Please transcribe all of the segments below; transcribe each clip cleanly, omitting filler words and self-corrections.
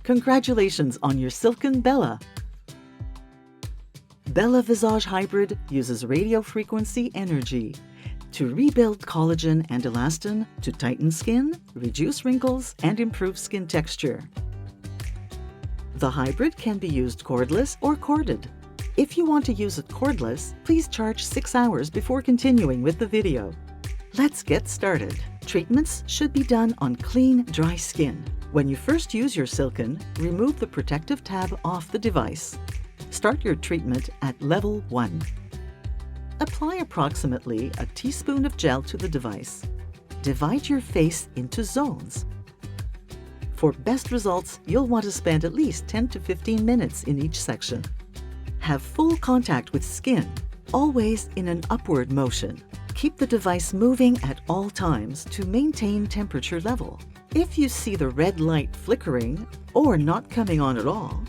Congratulations on your silken Bella! BellaVisage Hybrid uses radio frequency energy to rebuild collagen and elastin to tighten skin, reduce wrinkles, and improve skin texture. The hybrid can be used cordless or corded. If you want to use it cordless, please charge 6 hours before continuing with the video. Let's get started. Treatments should be done on clean, dry skin. When you first use your silken, remove the protective tab off the device. Start your treatment at level 1. Apply approximately a teaspoon of gel to the device. Divide your face into zones. For best results, you'll want to spend at least 10 to 15 minutes in each section. Have full contact with skin, always in an upward motion. Keep the device moving at all times to maintain temperature level. If you see the red light flickering or not coming on at all,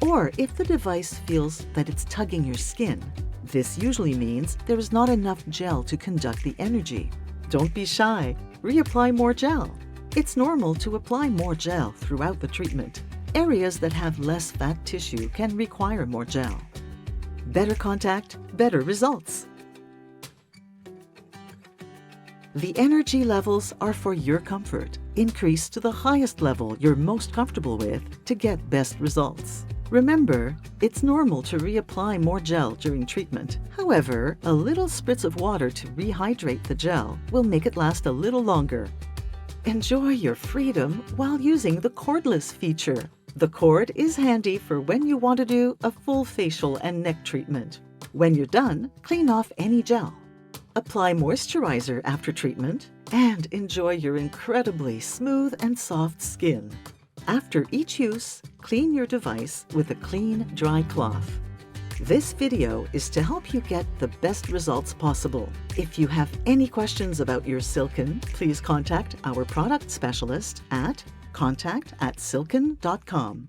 or if the device feels that it's tugging your skin, this usually means there is not enough gel to conduct the energy. Don't be shy. Reapply more gel. It's normal to apply more gel throughout the treatment. Areas that have less fat tissue can require more gel. Better contact, better results. The energy levels are for your comfort. Increase to the highest level you're most comfortable with to get best results. Remember, it's normal to reapply more gel during treatment. However, a little spritz of water to rehydrate the gel will make it last a little longer. Enjoy your freedom while using the cordless feature. The cord is handy for when you want to do a full facial and neck treatment. When you're done, clean off any gel. Apply moisturizer after treatment and enjoy your incredibly smooth and soft skin. After each use, clean your device with a clean, dry cloth. This video is to help you get the best results possible. If you have any questions about your silken, please contact our product specialist at contact@silken.com.